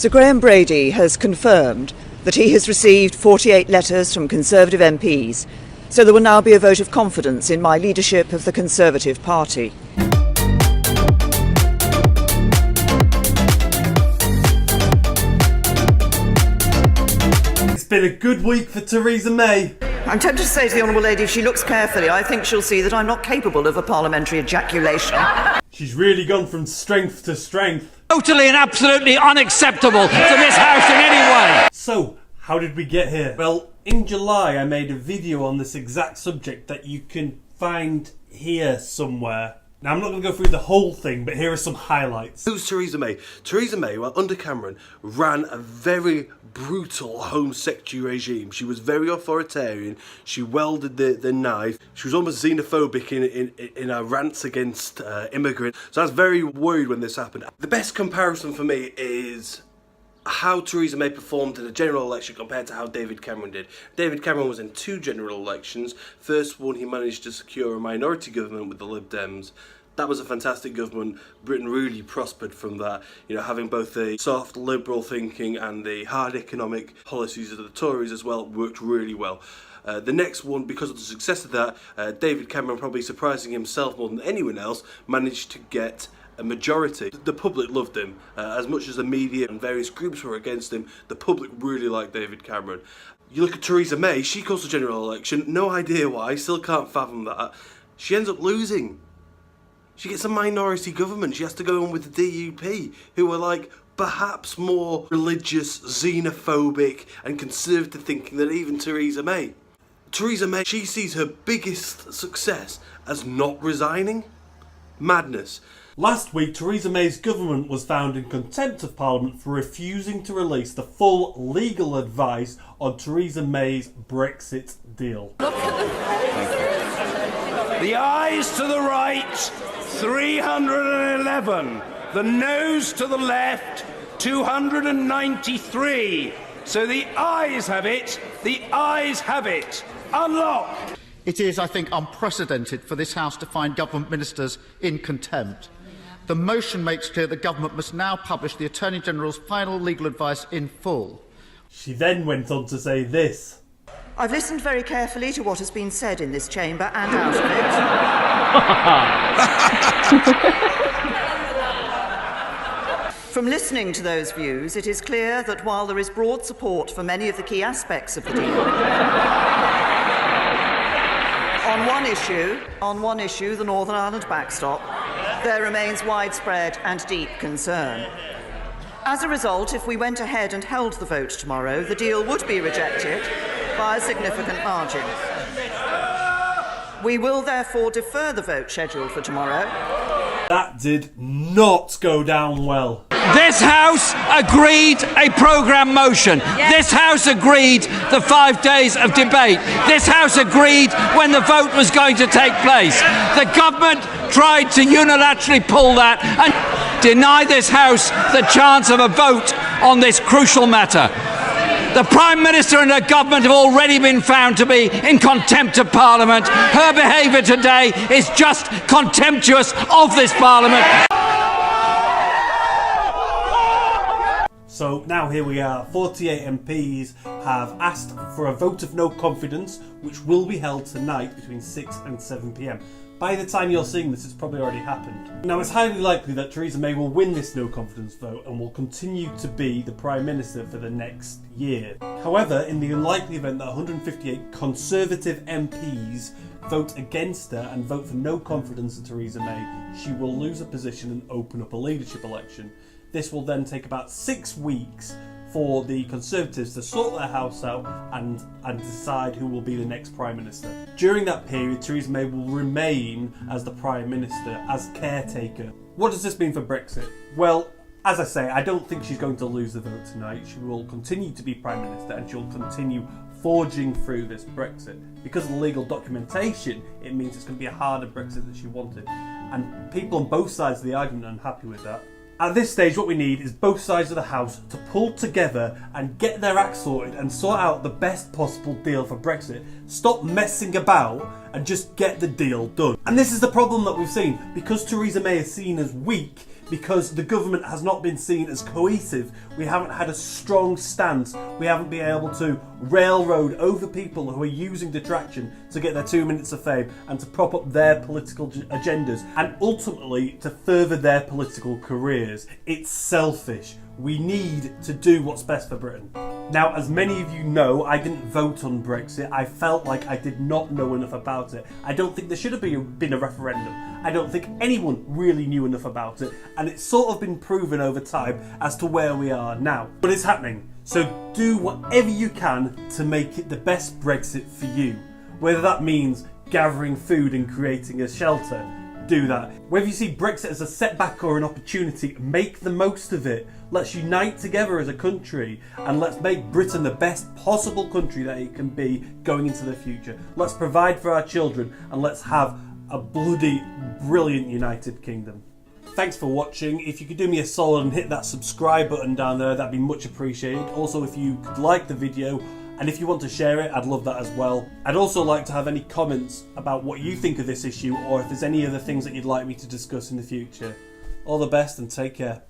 Sir Graham Brady has confirmed that he has received 48 letters from Conservative MPs, so there will now be a vote of confidence in my leadership of the Conservative Party. It's been a good week for Theresa May. I'm tempted to say to the Honourable Lady, if she looks carefully, I think she'll see that I'm not capable of a parliamentary ejaculation. She's really gone from strength to strength. Totally and absolutely unacceptable to this House in any way. So, how did we get here? Well, in July I made a video on this exact subject that you can find here somewhere. Now, I'm not going to go through the whole thing, but here are some highlights. Who's Theresa May? Theresa May, well, under Cameron, ran a very brutal Home Secretary regime. She was very authoritarian. She wielded the knife. She was almost xenophobic in her rants against immigrants. So I was very worried when this happened. The best comparison for me is how Theresa May performed in a general election compared to how David Cameron did. David Cameron was in 2 general elections. First one, he managed to secure a minority government with the Lib Dems. That was a fantastic government. Britain really prospered from that, you know, having both the soft liberal thinking and the hard economic policies of the Tories as well worked really well. The next one, because of the success of that, David Cameron, probably surprising himself more than anyone else, managed to get a majority. The public loved him. As much as the media and various groups were against him, the public really liked David Cameron. You look at Theresa May, she goes to general election, no idea why, still can't fathom that. She ends up losing. She gets a minority government. She has to go on with the DUP, who are like perhaps more religious, xenophobic and conservative thinking than even Theresa May. Theresa May, she sees her biggest success as not resigning. Madness. Last week, Theresa May's government was found in contempt of Parliament for refusing to release the full legal advice on Theresa May's Brexit deal. The ayes to the right, 311. The noes to the left, 293. So the ayes have it. The ayes have it. Unlock. It is, I think, unprecedented for this House to find government ministers in contempt. The motion makes clear the government must now publish the Attorney-General's final legal advice in full. She then went on to say this. I've listened very carefully to what has been said in this chamber and out of it. From listening to those views, it is clear that while there is broad support for many of the key aspects of the deal, on one issue, the Northern Ireland backstop, there remains widespread and deep concern. As a result, if we went ahead and held the vote tomorrow, the deal would be rejected by a significant margin. We will therefore defer the vote scheduled for tomorrow. That did not go down well. This House agreed a programme motion. Yes. This House agreed the 5 days of debate. This House agreed when the vote was going to take place. The government tried to unilaterally pull that and deny this House the chance of a vote on this crucial matter. The Prime Minister and her government have already been found to be in contempt of Parliament. Her behaviour today is just contemptuous of this Parliament. So now here we are, 48 MPs have asked for a vote of no confidence, which will be held tonight between 6 and 7 p.m. By the time you're seeing this, it's probably already happened. Now, it's highly likely that Theresa May will win this no confidence vote and will continue to be the Prime Minister for the next year. However, in the unlikely event that 158 Conservative MPs vote against her and vote for no confidence in Theresa May, she will lose her position and open up a leadership election. This will then take about 6 weeks for the Conservatives to sort their house out and decide who will be the next Prime Minister. During that period, Theresa May will remain as the Prime Minister, as caretaker. What does this mean for Brexit? Well, as I say, I don't think she's going to lose the vote tonight. She will continue to be Prime Minister and she'll continue forging through this Brexit. Because of the legal documentation, it means it's going to be a harder Brexit than she wanted. And people on both sides of the argument are unhappy with that. At this stage, what we need is both sides of the House to pull together and get their act sorted and sort out the best possible deal for Brexit. Stop messing about and just get the deal done. And this is the problem that we've seen. Because Theresa May is seen as weak, because the government has not been seen as cohesive. We haven't had a strong stance. We haven't been able to railroad over people who are using detraction to get their 2 minutes of fame and to prop up their political agendas and ultimately to further their political careers. It's selfish. We need to do what's best for Britain. Now, as many of you know, I didn't vote on Brexit. I felt like I did not know enough about it. I don't think there should have been a referendum. I don't think anyone really knew enough about it, and it's sort of been proven over time as to where we are now. But it's happening, so do whatever you can to make it the best Brexit for you. Whether that means gathering food and creating a shelter, do that. Whether you see Brexit as a setback or an opportunity, make the most of it. Let's unite together as a country and let's make Britain the best possible country that it can be going into the future. Let's provide for our children and let's have a bloody brilliant United Kingdom. Thanks for watching. If you could do me a solid and hit that subscribe button down there, that'd be much appreciated. Also, if you could like the video, and if you want to share it, I'd love that as well. I'd also like to have any comments about what you think of this issue, or if there's any other things that you'd like me to discuss in the future. All the best and take care.